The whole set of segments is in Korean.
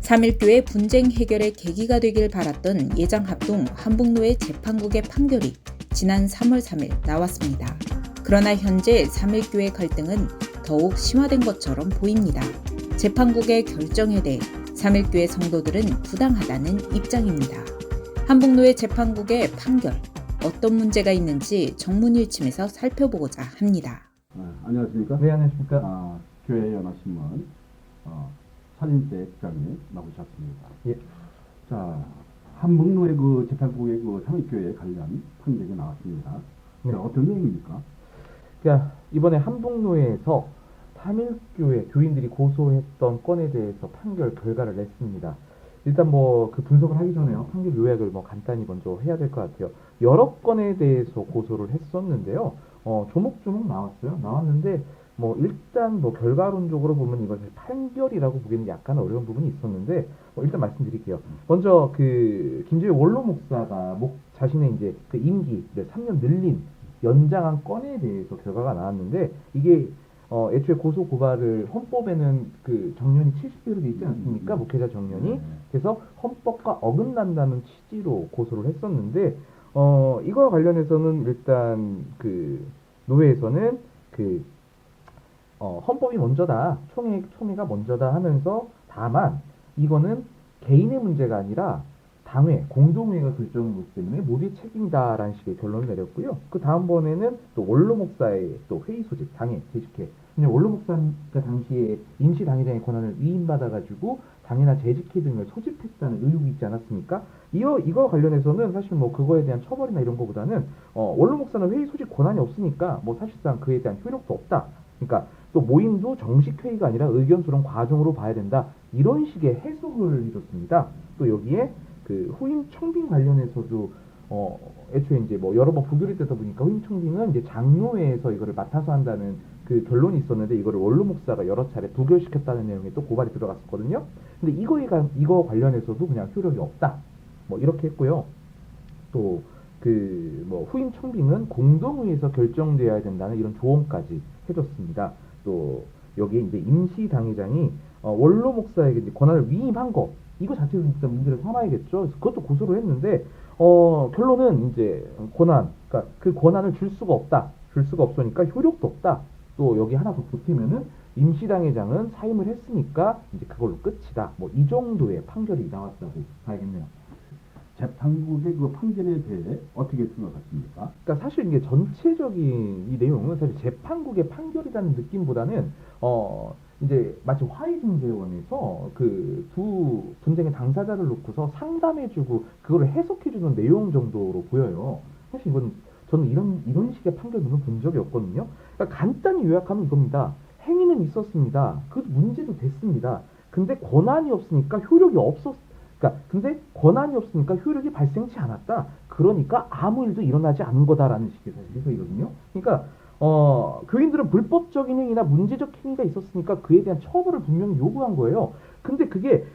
3.1교회 분쟁 해결의 계기가 되길 바랐던 예장합동 한북로의 재판국의 판결이 지난 3월 3일 나왔습니다. 그러나 현재 3.1교회 갈등은 더욱 심화된 것처럼 보입니다. 재판국의 결정에 대해 3.1교회 성도들은 부당하다는 입장입니다. 한북로의 재판국의 판결, 어떤 문제가 있는지 정문일침에서 살펴보고자 합니다. 안녕하십니까? 네, 안녕하십니까? 교회 연합신문 사진대 국장님 나오셨습니다. 예. 자, 한북로의 그 재판국의 그 3.1교회 관련 판결이 나왔습니다. 네. 자, 어떤 내용입니까? 그러니까 이번에 한북로에서 3.1교회 교인들이 고소했던 건에 대해서 판결 결과를 냈습니다. 일단 뭐 그 분석을 하기 전에요. 판결 요약을 뭐 간단히 먼저 해야 될 것 같아요. 여러 건에 대해서 고소를 했었는데요. 조목조목 나왔는데 뭐 일단 뭐 결과론적으로 보면 이것을 판결이라고 보기에는 약간 어려운 부분이 있었는데 일단 말씀드릴게요. 먼저 그 김재회 원로 목사가 자신의 이제 그 임기를 3년 늘린 연장한 건에 대해서 결과가 나왔는데 이게 애초에 고소 고발을 헌법에는 그 정년이 70대로 돼 있지 않습니까? 목회자 정년이. 그래서 헌법과 어긋난다는 취지로 고소를 했었는데 이거와 관련해서는 일단 그 노회에서는 그 헌법이 먼저다, 총회가 먼저다 하면서 다만 이거는 개인의 문제가 아니라 당회, 공동회가 결정한 거기 때문에 모두의 책임이다라는 식의 결론을 내렸고요. 그 다음번에는 또 원로 목사의 또 회의 소집, 당회, 재직회. 근데 원로 목사가 당시에 임시 당회장의 권한을 위임받아가지고 당회나 재직회 등을 소집했다는 의혹이 있지 않았습니까? 이거 관련해서는 사실 뭐 그거에 대한 처벌이나 이런 거보다는 원로 목사는 회의 소집 권한이 없으니까 뭐 사실상 그에 대한 효력도 없다. 그러니까 또 모임도 정식 회의가 아니라 의견 수렴 과정으로 봐야 된다. 이런 식의 해석을 해줬습니다. 또 여기에 그 후임 청빙 관련해서도 애초에 이제 뭐 여러 번 부결이 되다 보니까 후임 청빙은 이제 장로회에서 이거를 맡아서 한다는 그 결론이 있었는데 이거를 원로 목사가 여러 차례 부결시켰다는 내용이 또 고발이 들어갔었거든요. 근데 이거 관련해서도 그냥 효력이 없다. 뭐 이렇게 했고요. 또 그 뭐 후임 청빙은 공동회의에서 결정되어야 된다는 이런 조언까지 해줬습니다. 또 여기에 이제 임시 당회장이 원로 목사에게 이제 권한을 위임한 거 이거 자체도 진짜 문제를 삼아야겠죠. 그래서 그것도 고소를 했는데 결론은 이제 그러니까 그 권한을 줄 수가 없으니까 효력도 없다. 또 여기 하나 더 보태면은 임시당회장은 사임을 했으니까 이제 그걸로 끝이다. 뭐 이 정도의 판결이 나왔다고 봐야겠네요. 재판국의 그 판결에 대해 어떻게 생각하십니까? 그러니까 사실 이게 전체적인 이 내용은 사실 재판국의 판결이라는 느낌보다는 이제 마치 화해중재원에서 그 두 분쟁의 당사자를 놓고서 상담해주고 그거를 해석해주는 내용 정도로 보여요. 사실 이건 저는 이런 식의 판결문을 본 적이 없거든요. 그러니까 간단히 요약하면 이겁니다. 행위는 있었습니다. 그 문제도 됐습니다. 근데 권한이 없으니까 효력이 근데 권한이 없으니까 효력이 발생치 않았다. 그러니까 아무 일도 일어나지 않은 거다라는 식의 사실 해석이거든요. 그러니까 교인들은 불법적인 행위나 문제적 행위가 있었으니까 그에 대한 처벌을 분명히 요구한 거예요. 근데 그게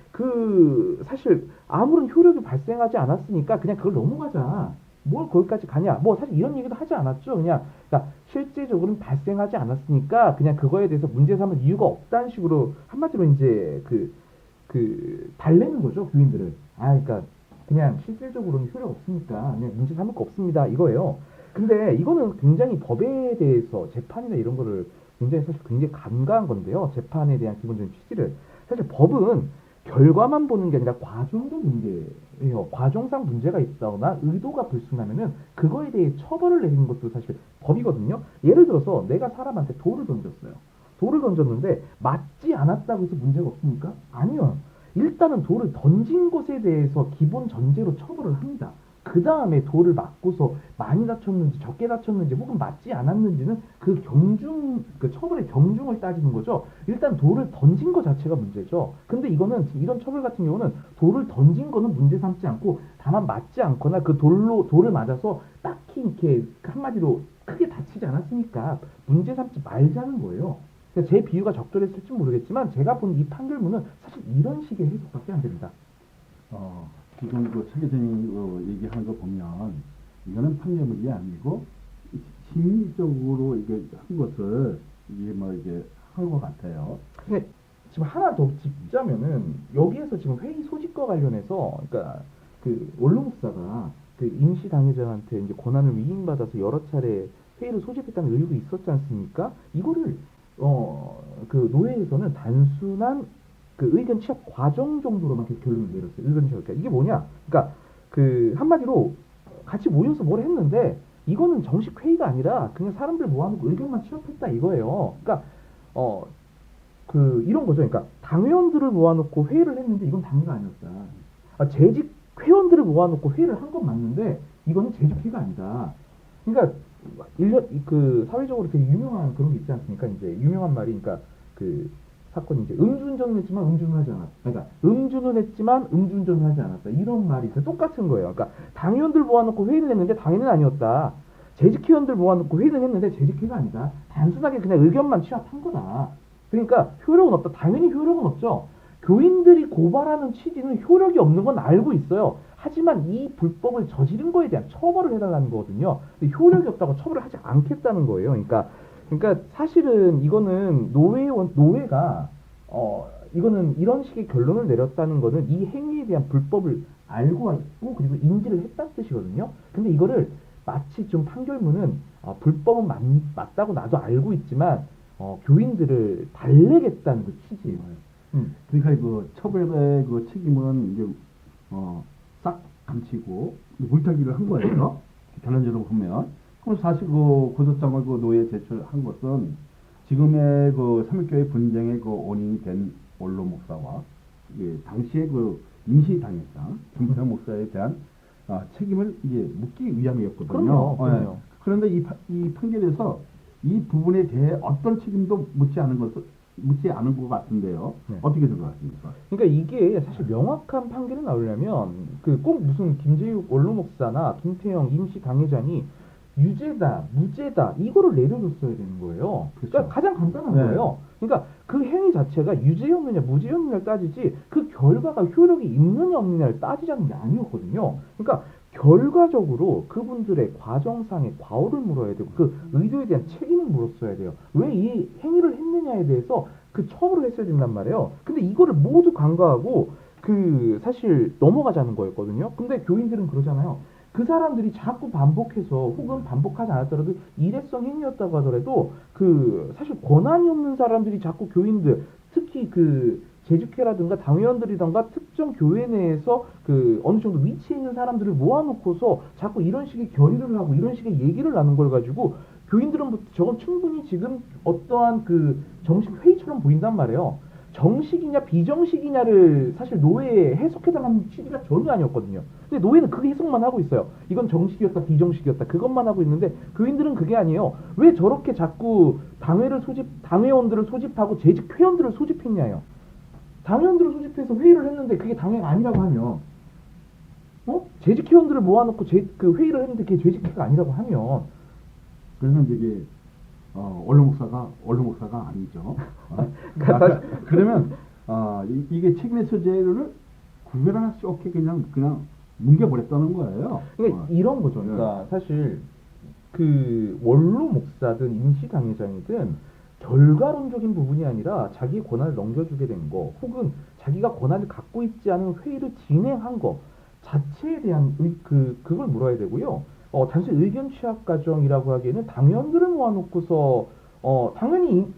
사실 아무런 효력이 발생하지 않았으니까 그냥 그걸 넘어가자. 뭘 거기까지 가냐? 뭐 사실 이런 얘기도 하지 않았죠. 그러니까 실제적으로는 발생하지 않았으니까 그냥 그거에 대해서 문제 삼을 이유가 없다는 식으로 한마디로 이제 달래는 거죠, 교인들을. 그러니까 그냥 실질적으로는 효력 없으니까 그냥 문제 삼을 거 없습니다. 이거예요. 근데 이거는 굉장히 법에 대해서 재판이나 이런 거를 굉장히 간과한 건데요. 재판에 대한 기본적인 취지를. 사실 법은 결과만 보는 게 아니라 과정도 문제예요. 과정상 문제가 있다거나 의도가 불순하면은 그거에 대해 처벌을 내리는 것도 사실 법이거든요. 예를 들어서 내가 사람한테 돌을 던졌어요. 돌을 던졌는데 맞지 않았다고 해서 문제가 없습니까? 아니요. 일단은 돌을 던진 것에 대해서 기본 전제로 처벌을 합니다. 그 다음에 돌을 맞고서 많이 다쳤는지 적게 다쳤는지 혹은 맞지 않았는지는 그 처벌의 경중을 따지는 거죠. 일단 돌을 던진 것 자체가 문제죠. 근데 이런 처벌 같은 경우는 돌을 던진 거는 문제 삼지 않고 다만 맞지 않거나 그 돌을 맞아서 딱히 이렇게 한마디로 크게 다치지 않았으니까 문제 삼지 말자는 거예요. 그러니까 제 비유가 적절했을지 모르겠지만 제가 본 이 판결문은 사실 이런 식의 해석밖에 안 됩니다. 지금 그 설계자님이 얘기하는 거 보면 이거는 판결문이 아니고 심리적으로 이게 한 것을 이게 뭐 이게 한 것 같아요. 네. 지금 하나 더 짚자면은 여기에서 지금 회의 소집과 관련해서 그러니까 그 원로 목사가 그 임시 당회장한테 이제 권한을 위임받아서 여러 차례 회의를 소집했다는 의혹이 있었지 않습니까? 이거를 그 노회에서는 단순한 그 의견 취합 과정 정도로만 계속 결론을 내렸어요. 의견 취합. 그러니까 이게 뭐냐? 그러니까 그 한마디로 같이 모여서 뭘 했는데 이거는 정식 회의가 아니라 그냥 사람들 모아놓고 의견만 취합했다 이거예요. 그러니까 그 이런 거죠. 그러니까 당회원들을 모아놓고 회의를 했는데 이건 당회가 아니었다. 재직 회원들을 모아놓고 회의를 한 건 맞는데 이거는 재직회가 아니다. 그러니까 그 사회적으로 되게 유명한 그런 게 있지 않습니까? 이제 유명한 말이 그러니까 그 사건이 이제 음주운전을 했지만 음주는 하지 않았다. 그러니까 음주는 했지만 음주운전을 하지 않았다. 이런 말이 있어요. 똑같은 거예요. 그러니까 당회원들 모아놓고 회의를 했는데 당회는 아니었다. 재직회원들 모아놓고 회의는 했는데 재직회가 아니다. 단순하게 그냥 의견만 취합한 거다. 그러니까 효력은 없다. 당연히 효력은 없죠. 교인들이 고발하는 취지는 효력이 없는 건 알고 있어요. 하지만 이 불법을 저지른 거에 대한 처벌을 해달라는 거거든요. 근데 효력이 없다고 처벌을 하지 않겠다는 거예요. 그러니까 사실은 이거는 노회가 이거는 이런 식의 결론을 내렸다는 거는 이 행위에 대한 불법을 알고 있고 그리고 인지를 했다는 뜻이거든요. 근데 이거를 마치 좀 판결문은 불법은 맞다고 나도 알고 있지만 교인들을 달래겠다는 그 취지예요. 그러니까 그 처벌의 그 책임은 이제 싹 감추고 물타기를 한 거예요. 결론적으로 보면. 그럼 사실 그 고소장을 그 노예에 제출한 것은 지금의 그 삼일교회 분쟁의 그 원인이 된 원로 목사와 당시의 그 임시 당회장 김태형 목사에 대한 책임을 이제 묻기 위함이었거든요. 그럼요. 그런데 이 판결에서 이 부분에 대해 어떤 책임도 묻지 않은 것 같은데요. 네. 어떻게 생각하십니까? 그러니까 이게 사실 명확한 판결이 나오려면 그 꼭 무슨 김재욱 원로 목사나 김태형 임시 당회장이 유죄다, 무죄다 이거를 내려줬어야 되는 거예요. 그렇죠. 그러니까 가장 간단한 네. 거예요. 그러니까 그 행위 자체가 유죄였느냐 무죄였느냐를 따지지 그 결과가 효력이 있느냐 없느냐를 따지자는 게 아니었거든요. 그러니까 결과적으로 그분들의 과정상의 과오를 물어야 되고 그 의도에 대한 책임을 물었어야 돼요. 왜 이 행위를 했느냐에 대해서 그 처벌을 했어야 된단 말이에요. 근데 이거를 모두 간과하고 그 사실 넘어가자는 거였거든요. 근데 교인들은 그러잖아요. 그 사람들이 자꾸 반복해서 혹은 반복하지 않았더라도 일회성 행위였다고 하더라도 그 사실 권한이 없는 사람들이 자꾸 교인들 특히 그 재직회라든가 당회원들이던가 특정 교회 내에서 그 어느 정도 위치에 있는 사람들을 모아놓고서 자꾸 이런 식의 결의를 하고 이런 식의 얘기를 나눈 걸 가지고 교인들은 저건 충분히 지금 어떠한 그 정식 회의처럼 보인단 말이에요. 정식이냐 비정식이냐를 사실 노회에 해석해달라는 취지가 전혀 아니었거든요. 근데 노회는 그 해석만 하고 있어요. 이건 정식이었다 비정식이었다 그것만 하고 있는데 교인들은 그게 아니에요. 왜 저렇게 자꾸 당회원들을 소집하고 재직 회원들을 소집했냐요. 당회원들을 소집해서 회의를 했는데 그게 당회가 아니라고 하면 재직 회원들을 모아놓고 그 회의를 했는데 그게 재직회가 아니라고 하면 그래서 이제 원로 목사가 아니죠. 그러면 이게 책임의 소재를 구별할 수 없게 그냥 뭉개버렸다는 거예요. 그러니까 이런 거죠. 그러니까 사실 그 원로 목사든 임시 당회장이든 결과론적인 부분이 아니라 자기의 권한을 넘겨주게 된 거, 혹은 자기가 권한을 갖고 있지 않은 회의를 진행한 거 자체에 대한 그걸 물어야 되고요. 단순히 의견 취합 과정이라고 하기에는 당원들을 모아놓고서 당연히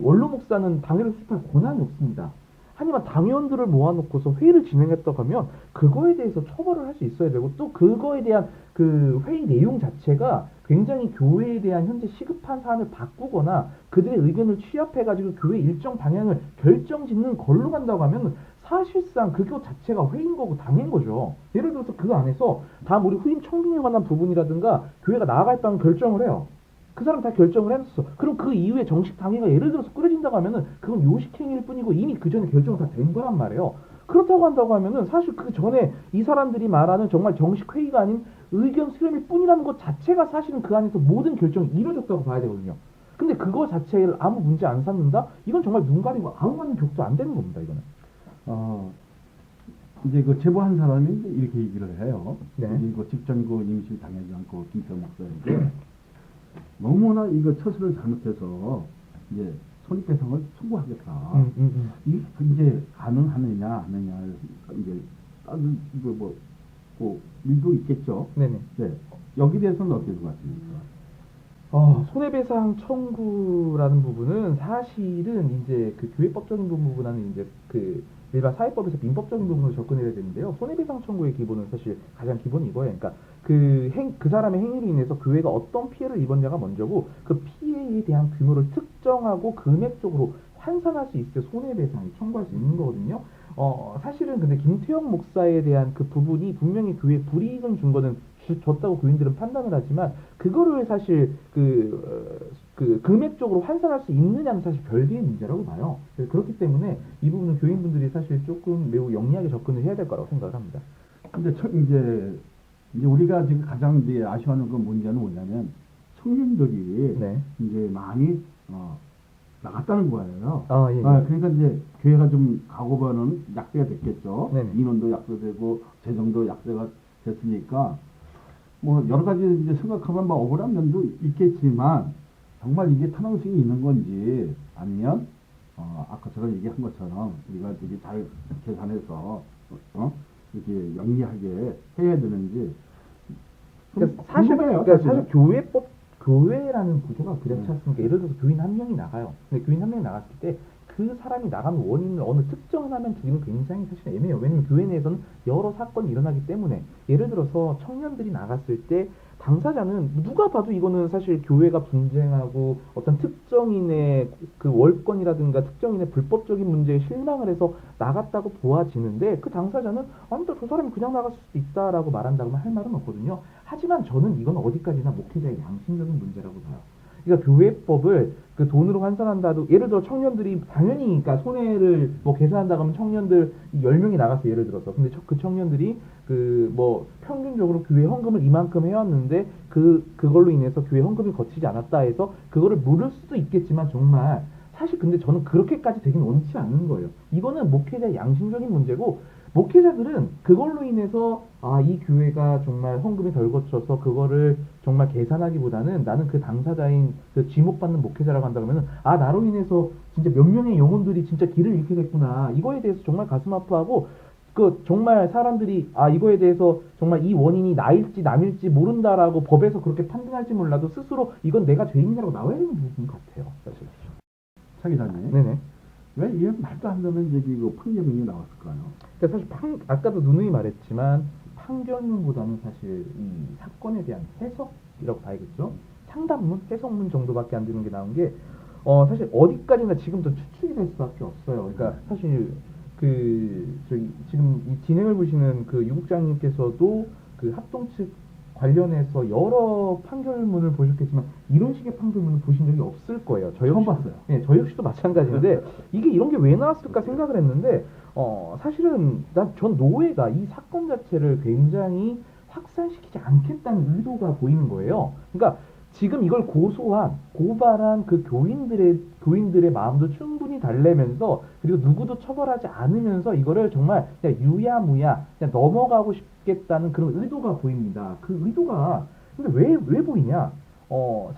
원로 목사는 당회를 수립할 권한이 없습니다. 하지만 당원들을 모아놓고서 회의를 진행했다고 하면 그거에 대해서 처벌을 할 수 있어야 되고 또 그거에 대한 그 회의 내용 자체가 굉장히 교회에 대한 현재 시급한 사안을 바꾸거나 그들의 의견을 취합해가지고 교회 일정 방향을 결정짓는 걸로 간다고 하면 사실상 그것 자체가 회의인 거고 당인 거죠. 예를 들어서 그 안에서 다 우리 후임 청빙에 관한 부분이라든가 교회가 나아가겠다는 결정을 해요. 그 사람 다 결정을 해놨어. 그럼 그 이후에 정식 당회가 예를 들어서 꾸려진다고 하면은 그건 요식행위일 뿐이고 이미 그 전에 결정은 다 된 거란 말이에요. 그렇다고 한다고 하면은 사실 그 전에 이 사람들이 말하는 정말 정식 회의가 아닌 의견 수렴일 뿐이라는 것 자체가 사실은 그 안에서 모든 결정이 이루어졌다고 봐야 되거든요. 근데 그거 자체를 아무 문제 안 삼는다? 이건 정말 눈 가리고 아무 말는 격도 안 되는 겁니다. 이거는. 이제 그 제보한 사람이 이제 이렇게 얘기를 해요. 네. 그 직전 그 임시 당회장 김태형 목사인데 너무나 이거 처수를 잘못해서 이제 손익배상을 청구하겠다. 이 이제 가능하느냐 하느냐 이제 다른 뭐 일도 있겠죠. 네네. 네. 여기 대해서는 어떻게 생각하십니까? 손해배상 청구라는 부분은 사실은 이제 그 교회법적인 부분보다는 이제 그 일반 사회법에서 민법적인 부분으로 접근해야 되는데요. 손해배상 청구의 기본은 사실 가장 기본이 이거예요. 그러니까 그 사람의 행위로 인해서 교회가 어떤 피해를 입었냐가 먼저고 그 피해에 대한 규모를 특정하고 금액적으로 환산할 수 있을 때 손해배상이 청구할 수 있는 거거든요. 사실은 근데 김태형 목사에 대한 그 부분이 분명히 교회에 불이익을 준 거는 줬다고 교인들은 판단을 하지만 그거를 사실 그 금액적으로 환산할 수 있느냐는 사실 별개의 문제라고 봐요. 그렇기 때문에 이 부분은 교인분들이 사실 조금 매우 영리하게 접근을 해야 될 거라고 생각을 합니다. 근데 이제 우리가 지금 가장 이제 아쉬워하는 그 문제는 뭐냐면 청년들이 네. 이제 많이 나갔다는 거예요. 예. 그러니까 이제 교회가 좀 가고바는 약세가 됐겠죠. 네네. 인원도 약세되고 재정도 약세가 됐으니까 뭐 여러 가지 이제 생각하면 뭐 억울한 면도 있겠지만 정말 이게 타당성이 있는 건지 아니면 아까 제가 얘기한 것처럼 우리가 되게 잘 계산해서 이렇게 영리하게 해야 되는지 그러니까 사실 교회라는 구조가 그렇지 않습니까? 예를 들어서 교인 한 명이 나가요. 근데 교인 한 명이 나갔을 때 그 사람이 나간 원인을 어느 특정을 하면 주기는 굉장히 사실 애매해요. 왜냐면 교회 내에서는 여러 사건이 일어나기 때문에 예를 들어서 청년들이 나갔을 때 당사자는 누가 봐도 이거는 사실 교회가 분쟁하고 어떤 특정인의 그 월권이라든가 특정인의 불법적인 문제에 실망을 해서 나갔다고 보아지는데 그 당사자는 아니 저 사람이 그냥 나갔을 수도 있다라고 말한다고는 할 말은 없거든요. 하지만 저는 이건 어디까지나 목회자의 양심적인 문제라고 봐요. 그러니까 교회법을 그 돈으로 환산한다도 예를 들어 청년들이 당연히 그러니까 손해를 뭐 계산한다고 하면 청년들 10명이 나갔어 예를 들어서 근데 그 청년들이 그 뭐 평균적으로 교회 헌금을 이만큼 해왔는데 그걸로 인해서 교회 헌금이 거치지 않았다 해서 그거를 물을 수도 있겠지만 정말 사실 근데 저는 그렇게까지 되긴 원치 않는 거예요. 이거는 목회자의 양심적인 문제고 목회자들은 그걸로 인해서 이 교회가 정말 헌금이 덜 거쳐서 그거를 정말 계산하기보다는 나는 그 당사자인 그 지목받는 목회자라고 한다 그러면은 나로 인해서 진짜 몇 명의 영혼들이 진짜 길을 잃게 됐구나. 이거에 대해서 정말 가슴 아파하고 그 정말 사람들이 이거에 대해서 정말 이 원인이 나일지 남일지 모른다라고 법에서 그렇게 판단할지 몰라도 스스로 이건 내가 죄인이라고 나와야 되는 부분 같아요. 사실. 차 기자님. 네네. 왜 이런 말도 안 되는 그 판결문이 나왔을까요? 그러니까 사실 아까도 누누이 말했지만 판결문보다는 사실 이 사건에 대한 해석이라고 봐야겠죠. 상담문, 해석문 정도밖에 안 되는 게 나온 게 사실 어디까지나 지금도 추측이 될 수밖에 없어요. 그러니까 사실 지금 이 진행을 보시는 그 유국장님께서도 그 합동 측 관련해서 여러 판결문을 보셨겠지만 이런 식의 판결문을 보신 적이 없을 거예요. 처음 봤어요. 네, 저 역시도 마찬가지인데 이게 이런 게 왜 나왔을까 생각을 했는데 사실은 전 노회가 이 사건 자체를 굉장히 확산시키지 않겠다는 의도가 보이는 거예요. 그러니까 지금 이걸 고발한 그 교인들의 마음도 충분히 달래면서 그리고 누구도 처벌하지 않으면서 이거를 정말 그냥 유야무야 그냥 넘어가고 싶겠다는 그런 의도가 보입니다. 그 의도가 근데 왜 보이냐?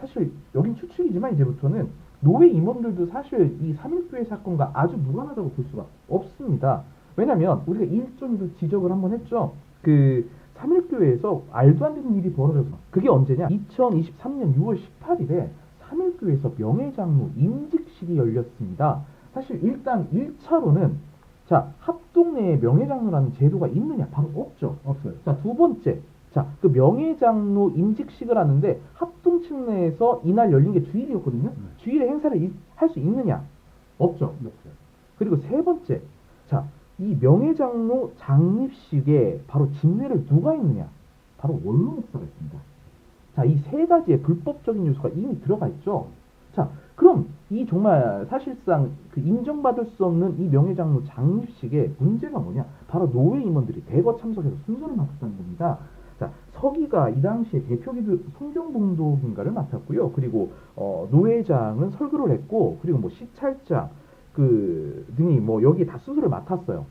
사실 여긴 추측이지만 이제부터는 노회 임원들도 사실 이 3.1교회 사건과 아주 무관하다고 볼 수가 없습니다. 왜냐면 우리가 일전에도 지적을 한번 했죠. 그 3.1교회에서 말도 안 되는 일이 벌어졌어. 그게 언제냐? 2023년 6월 18일에 3.1교회에서 명예장로 임직식이 열렸습니다. 사실 일단 1차로는 합동 내에 명예장로라는 제도가 있느냐? 바로 없죠. 없어요. 두 번째. 그 명예장로 임직식을 하는데 합동 측 내에서 이날 열린 게 주일이었거든요. 주일에 행사를 할 수 있느냐? 없죠. 없어요. 그리고 세 번째. 이 명예장로 장립식에 바로 진례를 누가 했느냐? 바로 원로 목사가 있습니다. 이 세 가지의 불법적인 요소가 이미 들어가 있죠. 그럼 이 정말 사실상 그 인정받을 수 없는 이 명예장로 장립식에 문제가 뭐냐? 바로 노회 임원들이 대거 참석해서 순서를 맡았다는 겁니다. 서기가 이 당시에 대표기도 성경봉독인가를 맡았고요. 그리고 노회장은 설교를 했고, 그리고 뭐 시찰장 등이 뭐 여기 다 순서를 맡았어요.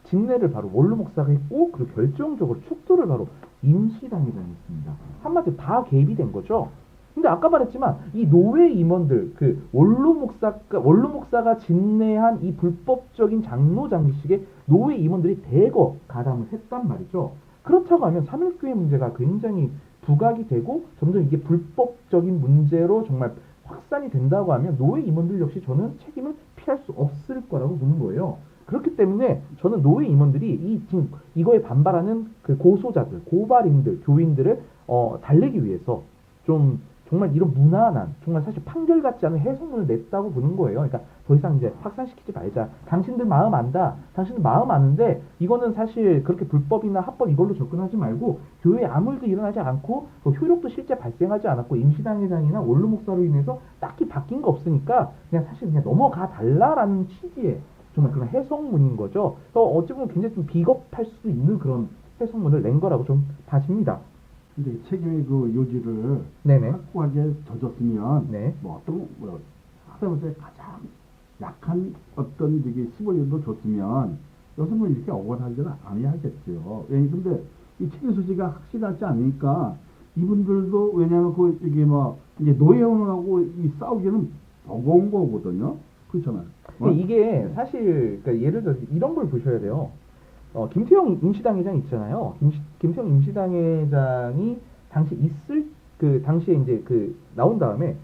직례를 바로 원로 목사가 했고, 그리고 결정적으로 축도를 바로 임시당회장이 했습니다. 한마디로 다 개입이 된 거죠. 근데 아까 말했지만 이 노예 임원들 그 원로 목사가 진내한 이 불법적인 장로 장식에 노예 임원들이 대거 가담을 했단 말이죠. 그렇다고 하면 3.1교회 문제가 굉장히 부각이 되고 점점 이게 불법적인 문제로 정말 확산이 된다고 하면 노예 임원들 역시 저는 책임을 피할 수 없을 거라고 보는 거예요. 그렇기 때문에 저는 노예 임원들이 지금 이거에 반발하는 그 고소자들, 고발인들, 교인들을 달래기 위해서 좀 정말 이런 무난한, 정말 사실 판결 같지 않은 해석문을 냈다고 보는 거예요. 그러니까 더 이상 이제 확산시키지 말자. 당신들 마음 안다. 당신들 마음 아는데 이거는 사실 그렇게 불법이나 합법 이걸로 접근하지 말고 교회에 아무 일도 일어나지 않고 효력도 실제 발생하지 않았고 임시당회장이나 원로 목사로 인해서 딱히 바뀐 거 없으니까 그냥 사실 그냥 넘어가 달라라는 취지의 정말 그런 해석문인 거죠. 어찌 보면 굉장히 좀 비겁할 수도 있는 그런 해석문을 낸 거라고 좀 봐집니다. 근데 책임의 그 요지를 네네. 확고하게 져줬으면 네. 뭐 어떤 하다못해 가장 약한 어떤 저기 15년도 줬으면 여성은 이렇게 억울하지는 아니하겠죠. 근데 이 책임 소지가 확실하지 않으니까 이분들도 왜냐하면 그 이게 뭐 이제 노예원하고 이 싸우기는 버거운 거거든요. 그렇잖아요. 근데 이게 사실 그러니까 예를 들어서 이런 걸 보셔야 돼요. 김태형 임시당회장 있잖아요. 김태형 임시당회장이 당시 당시에 이제 나온 다음에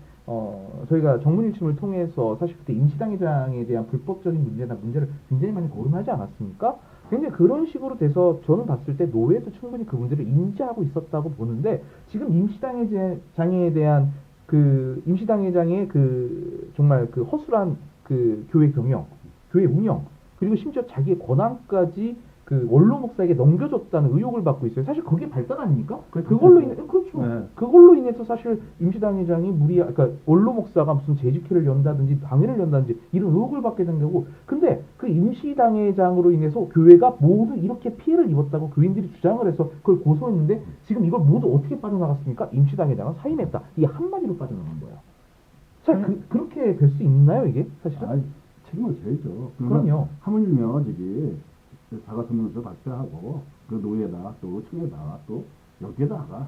저희가 정문일침을 통해서 사실 그때 임시당회장에 대한 불법적인 문제를 굉장히 많이 거론하지 않았습니까? 굉장히 그런 식으로 돼서 저는 봤을 때 노회도 충분히 그 문제를 인지하고 있었다고 보는데 지금 임시당회장에 대한 임시당회장의 정말 허술한 교회 경영, 교회 운영, 그리고 심지어 자기의 권한까지 원로 목사에게 넘겨줬다는 의혹을 받고 있어요. 사실 그게 발단 아닙니까? 그걸로 인해서 사실 임시당회장이 그러니까 원로 목사가 무슨 재직회를 연다든지 당회를 연다든지 이런 의혹을 받게 된 거고, 근데 그 임시당회장으로 인해서 교회가 모두 이렇게 피해를 입었다고 교인들이 주장을 해서 그걸 고소했는데 지금 이걸 모두 어떻게 빠져나갔습니까? 임시당회장은 사임했다. 이게 한마디로 빠져나간 거예요. 자, 그렇게 될 수 있나요, 이게 사실은? 책임을 져야죠. 그럼요. 하물며 저기 사과서명서 발표하고 그 노예다 또 청에다 또 여기에다가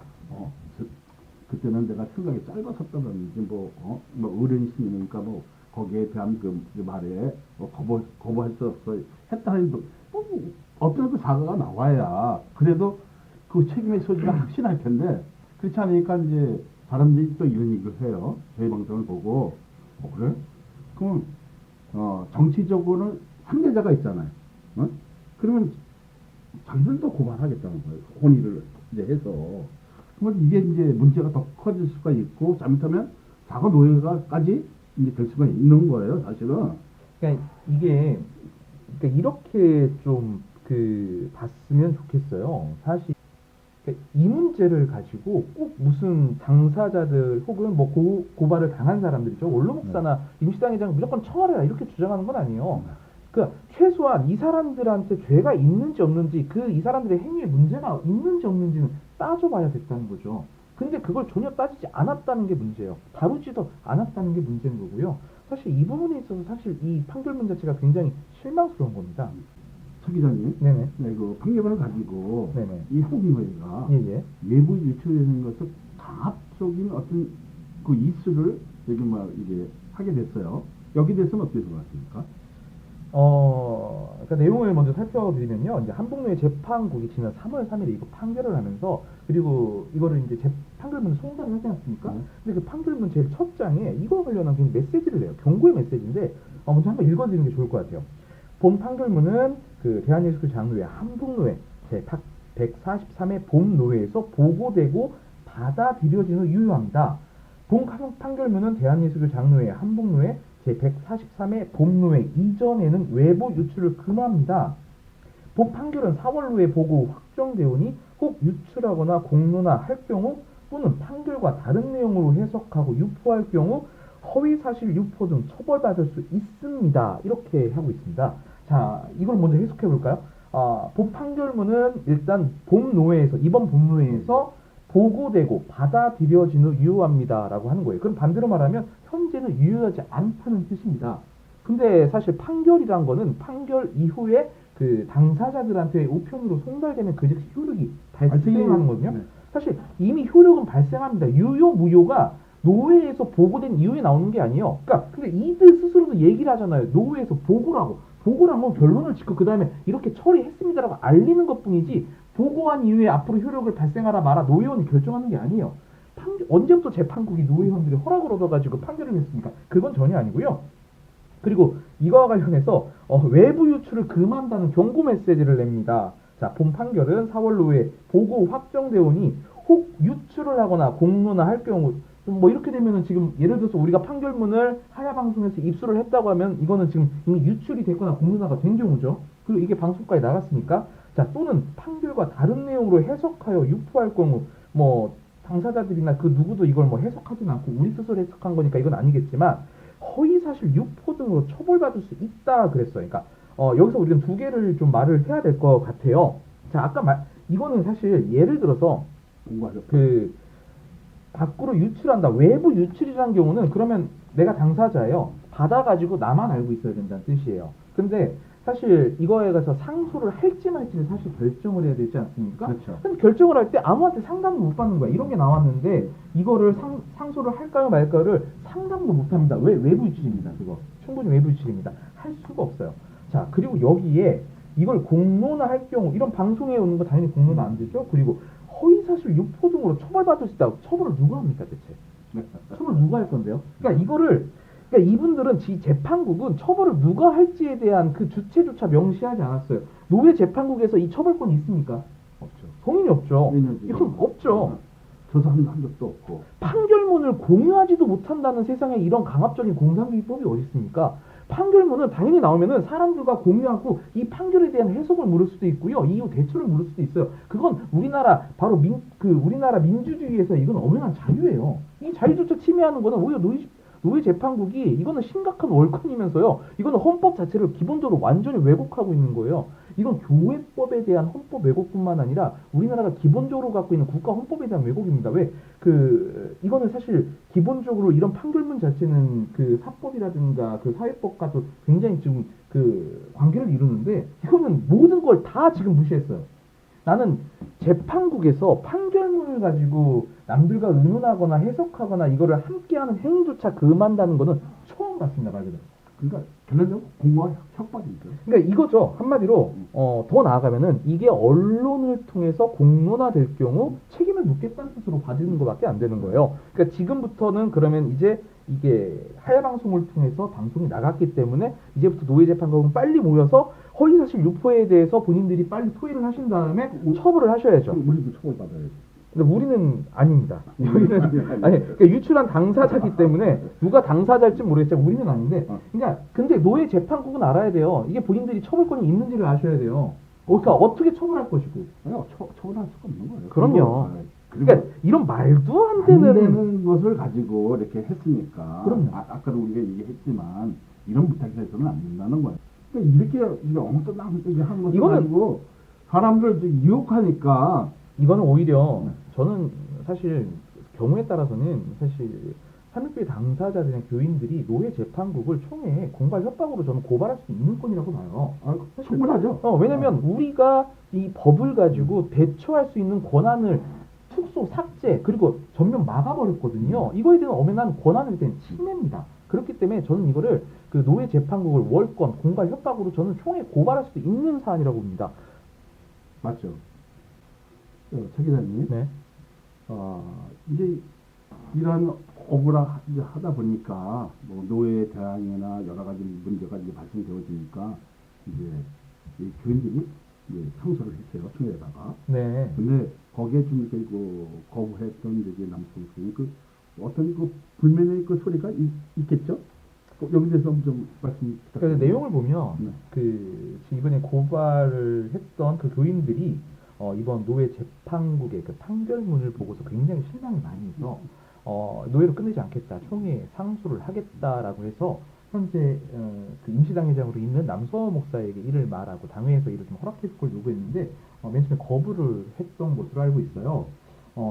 그때는 내가 생각이 짧았었다든지 뭐 어른이시니까 뭐 거기에 대한 그 말에 거부할 수 없어 했다 해도 어떤 그 사과가 나와야 그래도 그 책임의 소지가 확실할 텐데 그렇지 않으니까 이제 사람들이 또 이런 얘기를 해요. 저희 방송을 보고 그래? 그럼 정치적으로는 상대자가 있잖아요. 그러면 자기들도 고발하겠다는 거예요. 혼의를 이제 해서. 그러면 이게 이제 문제가 더 커질 수가 있고, 잘못하면 사과 노예가까지 이제 될 수가 있는 거예요, 사실은. 그러니까 이게, 이렇게 좀 봤으면 좋겠어요. 사실, 이 문제를 가지고 꼭 무슨 당사자들 혹은 뭐 고발을 당한 사람들이죠. 원로 목사나 임시당회장 무조건 처벌해라 이렇게 주장하는 건 아니에요. 최소한 이 사람들한테 죄가 있는지 없는지 이 사람들의 행위에 문제가 있는지 없는지는 따져봐야 됐다는 거죠. 근데 그걸 전혀 따지지 않았다는 게 문제예요. 다루지도 않았다는 게 문제인 거고요. 사실 이 부분에 있어서 사실 이 판결문 자체가 굉장히 실망스러운 겁니다. 서 기자님, 네네. 네, 그 판결문을 가지고 네네. 이 한국노예가 예예. 외부 유출되는 것을 강압적인 어떤 그 이슈를 여기 이게 하게 됐어요. 여기 대해서는 어떻게 생각하십니까? 그러니까 내용을 먼저 살펴드리면요. 이제 한북노예 재판국이 지난 3월 3일에 이거 판결을 하면서 그리고 이거를 이제 판결문을 송달을 하지 않습니까? 근데 그 판결문 제일 첫 장에 이거와 관련한 메시지를 내요. 경고의 메시지인데 먼저 한번 읽어드리는 게 좋을 것 같아요. 본 판결문은 대한예수교 장로회 한북노예 제 143회 봄노회에서 보고되고 받아들여진 후 유효합니다. 본 판결문은 대한예수교 장로회 한북노회 제143회 봄노회 이전에는 외부 유출을 금합니다. 본 판결은 4월 후에 보고 확정되오니 혹 유출하거나 공로나 할 경우 또는 판결과 다른 내용으로 해석하고 유포할 경우 허위사실 유포 등 처벌받을 수 있습니다. 이렇게 하고 있습니다. 자, 이걸 먼저 해석해 볼까요? 본 판결문은 일단 이번 봄노회에서 보고되고 받아들여진 후 유효합니다 라고 하는 거예요. 그럼 반대로 말하면 현재는 유효하지 않다는 뜻입니다. 근데 사실 판결이란 거는 판결 이후에 당사자들한테 우편으로 송달되면 그 효력이 발생하는 거거든요. 네. 사실 이미 효력은 발생합니다. 유효, 무효가 노회에서 보고된 이후에 나오는 게 아니에요. 그러니까 근데 이들 스스로도 얘기를 하잖아요. 노회에서 보고라면 결론을 짓고 그 다음에 이렇게 처리했습니다라고 알리는 것뿐이지 보고한 이후에 앞으로 효력을 발생하라 마라 노회원이 결정하는 게 아니에요. 언제부터 재판국이 노회원들이 허락을 얻어가지고 판결을 했습니까? 그건 전혀 아니고요. 그리고 이거와 관련해서 외부 유출을 금한다는 경고 메시지를 냅니다. 자, 본 판결은 4월 노회 보고 확정되오니 혹 유출을 하거나 공로나 할 경우 뭐 이렇게 되면은 지금 예를 들어서 우리가 판결문을 하야 방송에서 입수를 했다고 하면 이거는 지금 이미 유출이 됐거나 공론화가 된 경우죠. 그리고 이게 방송까지 나갔으니까 자 또는 판결과 다른 내용으로 해석하여 유포할 경우 뭐 당사자들이나 그 누구도 이걸 뭐 해석하진 않고 우리 스스로 해석한 거니까 이건 아니겠지만 허위사실 유포 등으로 처벌받을 수 있다 그랬어요. 그러니까 여기서 우리는 두 개를 좀 말을 해야 될 것 같아요. 자 아까 이거는 사실 예를 들어서 그 밖으로 유출한다. 외부 유출이라는 경우는 그러면 내가 당사자예요. 받아가지고 나만 알고 있어야 된다는 뜻이에요. 근데 사실 이거에 가서 상소를 할지 말지를 사실 결정을 해야 되지 않습니까? 그렇죠. 근데 결정을 할 때 아무한테 상담도 못 받는 거야. 이런 게 나왔는데 이거를 상소를 할까요 말까요를 상담도 못 합니다. 왜? 외부 유출입니다. 그거. 충분히 외부 유출입니다. 할 수가 없어요. 자, 그리고 여기에 이걸 공론화할 경우 이런 방송에 오는 거 당연히 공론화 안 되죠. 그리고 허위사실 유포 등으로 처벌받을 수 있다고 처벌을 누가 합니까 대체? 처벌을 누가 할 건데요? 그러니까 이분들은 재판국은 처벌을 누가 할지에 대한 그 주체조차 명시하지 않았어요. 노회 재판국에서 이 처벌권이 있습니까? 없죠. 당연히 없죠. 이건 없죠. 조사한 적도 없고. 판결문을 공유하지도 못한다는 세상에 이런 강압적인 공산주의법이 어디 있습니까? 판결문은 당연히 나오면은 사람들과 공유하고 이 판결에 대한 해석을 물을 수도 있고요. 이후 대처를 물을 수도 있어요. 그건 우리나라 바로 우리나라 민주주의에서 이건 엄연한 자유예요. 이 자유조차 침해하는 거는 오히려 노회 재판국이 이거는 심각한 월권이면서요. 이거는 헌법 자체를 기본적으로 완전히 왜곡하고 있는 거예요. 이건 교회법에 대한 헌법 왜곡뿐만 아니라 우리나라가 기본적으로 갖고 있는 국가 헌법에 대한 왜곡입니다. 왜? 이거는 사실 기본적으로 이런 판결문 자체는 그 사법이라든가 그 사회법과도 굉장히 지금 그 관계를 이루는데 이거는 모든 걸 다 지금 무시했어요. 나는 재판국에서 판결문을 가지고 남들과 의논하거나 해석하거나 이거를 함께하는 행위조차 금한다는 거는 처음 봤습니다, 말 그대로. 그러니까 결론적으로 공무와 협박이죠. 그러니까 이거죠. 한마디로 더 나아가면은 이게 언론을 통해서 공론화될 경우 책임을 묻겠다는 뜻으로 봐주는 것밖에 안 되는 거예요. 그러니까 지금부터는 그러면 이제 이게 하야 방송을 통해서 방송이 나갔기 때문에 이제부터 노회 재판국은 빨리 모여서 허위사실 유포에 대해서 본인들이 빨리 토의를 하신 다음에 처벌을 하셔야죠. 우리도 처벌받아야지. 근데 우리는 아닙니다. 우리는 아니 그러니까 유출한 당사자기 때문에 누가 당사자일지 모르겠지만 우리는 아닌데. 그러니까 근데 노회 재판국은 알아야 돼요. 이게 본인들이 처벌권이 있는지를 아셔야 돼요. 그러니까 어떻게 처벌할 것이고. 처벌할 수가 없는 거예요. 그럼요. 그러니까 이런 말도 안 되는 것을 가지고 이렇게 했으니까. 그럼요. 아까도 우리가 얘기했지만 이런 부탁이 해서는 안 된다는 거예요. 그러니까 이렇게 엉뚱하게 하는 것을 가지고 사람들 유혹하니까. 이거는 오히려 저는 사실 경우에 따라서는 사실 삼일교회 당사자들이나 교인들이 노회 재판국을 총회 공갈 협박으로 저는 고발할 수 있는 건이라고 봐요. 충분하죠. 왜냐면 우리가 이 법을 가지고 대처할 수 있는 권한을 축소, 삭제, 그리고 전면 막아버렸거든요. 이거에 대한 엄연한 권한에 대한 침해입니다. 그렇기 때문에 저는 이거를 그 노회 재판국을 월권, 공갈 협박으로 저는 총회 고발할 수도 있는 사안이라고 봅니다. 맞죠. 차 기자님. 네. 이제 이런 업을 하다 보니까 뭐 노예 대항이나 여러 가지 문제가 이제 발생되어지니까 이제 이 교인들이 이제 상소를 했어요, 총회에다가. 네. 근데 거기에 좀 그 거부했던 이제 남성들이 그 어떤 그 불만의 그 소리가 있겠죠? 여기 대해서 좀 말씀 부탁드립니다. 그러니까 내용을 보면 네. 그 이번에 고발을 했던 그 교인들이 이번 노회 재판국의 그 판결문을 보고서 굉장히 실망이 많이 해서 노회로 끝내지 않겠다, 총회에 상소를 하겠다라고 해서 현재 그 임시당회장으로 있는 남서호 목사에게 이를 말하고 당회에서 이를 좀 허락해 줄 걸 요구했는데 맨 처음에 거부를 했던 것으로 알고 있어요.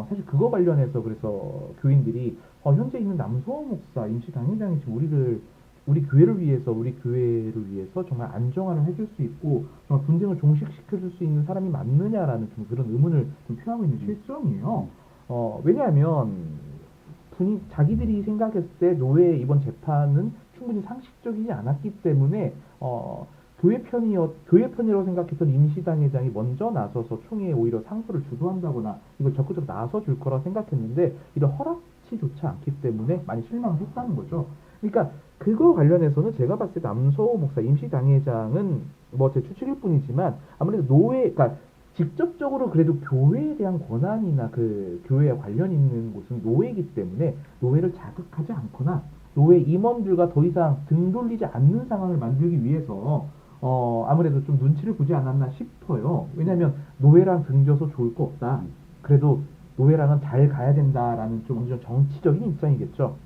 사실 그거 관련해서 그래서 교인들이 현재 있는 남서호 목사 임시당회장이 지금 우리 교회를 위해서 정말 안정화를 해줄 수 있고 정말 분쟁을 종식시켜줄 수 있는 사람이 맞느냐라는 좀 그런 의문을 좀 표하고 있는 실정이에요. 왜냐하면 자기들이 생각했을 때 노예의 이번 재판은 충분히 상식적이지 않았기 때문에 교회 편이라고 생각했던 임시당 회장이 먼저 나서서 총회에 오히려 상소를 주도한다거나 이걸 적극적으로 나서 줄 거라 생각했는데 이런 허락치조차 않기 때문에 많이 실망했다는 거죠. 그러니까 그거 관련해서는 제가 봤을 때 남서호 목사 임시당 회장은 뭐 제 추측일 뿐이지만 아무래도 그러니까 직접적으로 그래도 교회에 대한 권한이나 그 교회에 관련 있는 곳은 노예이기 때문에 노예를 자극하지 않거나 노예 임원들과 더 이상 등 돌리지 않는 상황을 만들기 위해서 아무래도 좀 눈치를 보지 않았나 싶어요. 왜냐하면 노예랑 등져서 좋을 거 없다. 그래도 노예랑은 잘 가야 된다라는 좀 어느 정도 정치적인 입장이겠죠.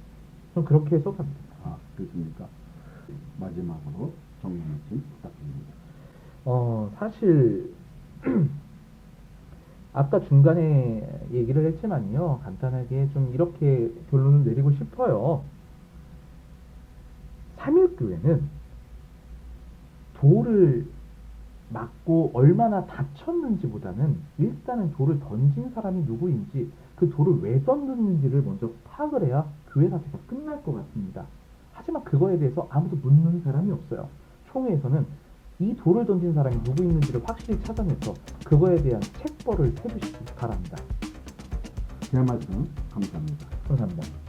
좀 그렇게 해석합니다. 아, 그렇습니까? 마지막으로 정리 말씀 부탁드립니다. 사실 아까 중간에 얘기를 했지만요. 간단하게 좀 이렇게 결론을 내리고 싶어요. 3.1교회는 돌을 맞고 얼마나 다쳤는지보다는 일단은 돌을 던진 사람이 누구인지 그 돌을 왜 던졌는지를 먼저 파악을 해야 교회 사태가 끝날 것 같습니다. 하지만 그거에 대해서 아무도 묻는 사람이 없어요. 총회에서는 이 돌을 던진 사람이 누구 있는지를 확실히 찾아내서 그거에 대한 책벌을 세우시기 바랍니다. 제 말씀 감사합니다. 감사합니다.